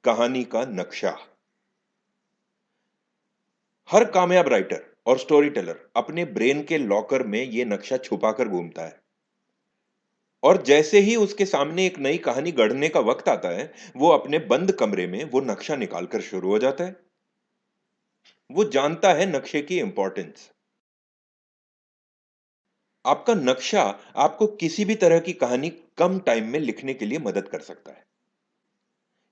कहानी का नक्शा। हर कामयाब राइटर और स्टोरी टेलर अपने ब्रेन के लॉकर में ये नक्शा छुपाकर घूमता है और जैसे ही उसके सामने एक नई कहानी गढ़ने का वक्त आता है, वो अपने बंद कमरे में वो नक्शा निकालकर शुरू हो जाता है। वो जानता है नक्शे की इंपॉर्टेंस। आपका नक्शा आपको किसी भी तरह की कहानी कम टाइम में लिखने के लिए मदद कर सकता है।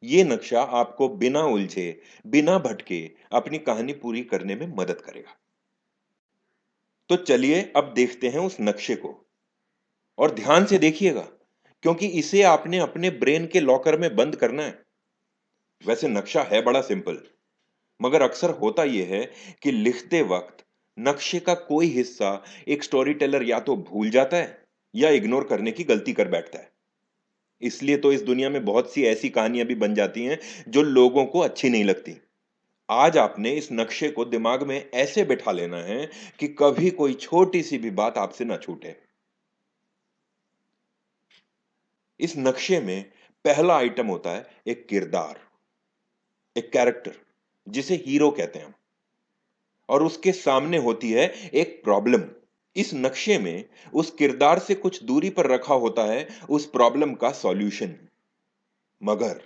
ये नक्शा आपको बिना उलझे, बिना भटके अपनी कहानी पूरी करने में मदद करेगा। तो चलिए अब देखते हैं उस नक्शे को और ध्यान से देखिएगा, क्योंकि इसे आपने अपने ब्रेन के लॉकर में बंद करना है। वैसे नक्शा है बड़ा सिंपल, मगर अक्सर होता यह है कि लिखते वक्त नक्शे का कोई हिस्सा एक स्टोरी टेलर या तो भूल जाता है या इग्नोर करने की गलती कर बैठता है। इसलिए तो इस दुनिया में बहुत सी ऐसी कहानियां भी बन जाती हैं जो लोगों को अच्छी नहीं लगती। आज आपने इस नक्शे को दिमाग में ऐसे बिठा लेना है कि कभी कोई छोटी सी भी बात आपसे ना छूटे। इस नक्शे में पहला आइटम होता है एक किरदार, एक कैरेक्टर, जिसे हीरो कहते हैं हम। और उसके सामने होती है एक प्रॉब्लम। इस नक्शे में उस किरदार से कुछ दूरी पर रखा होता है उस प्रॉब्लम का सॉल्यूशन। मगर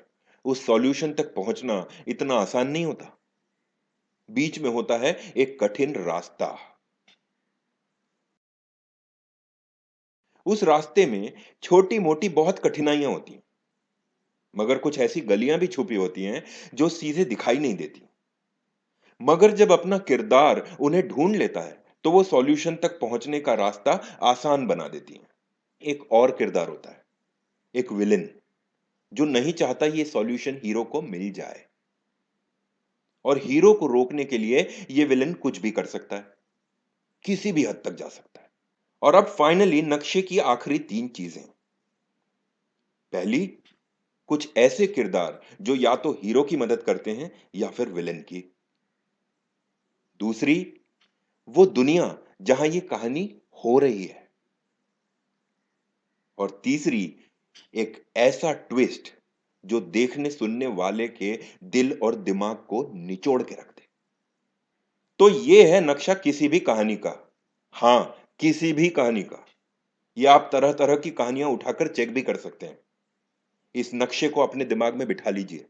उस सॉल्यूशन तक पहुंचना इतना आसान नहीं होता। बीच में होता है एक कठिन रास्ता। उस रास्ते में छोटी मोटी बहुत कठिनाइयां होती हैं, मगर कुछ ऐसी गलियां भी छुपी होती हैं जो सीधे दिखाई नहीं देती। मगर जब अपना किरदार उन्हें ढूंढ लेता है, तो वो सॉल्यूशन तक पहुंचने का रास्ता आसान बना देती है। एक और किरदार होता है, एक विलेन, जो नहीं चाहता ये सॉल्यूशन हीरो को मिल जाए। और हीरो को रोकने के लिए ये विलेन कुछ भी कर सकता है, किसी भी हद तक जा सकता है। और अब फाइनली नक्शे की आखिरी तीन चीजें। पहली, कुछ ऐसे किरदार जो या तो हीरो की मदद करते हैं या फिर विलेन की। दूसरी, वो दुनिया जहां ये कहानी हो रही है। और तीसरी, एक ऐसा ट्विस्ट जो देखने सुनने वाले के दिल और दिमाग को निचोड़ के रख दे। तो ये है नक्शा किसी भी कहानी का। हां, किसी भी कहानी का। ये आप तरह तरह की कहानियां उठाकर चेक भी कर सकते हैं। इस नक्शे को अपने दिमाग में बिठा लीजिए।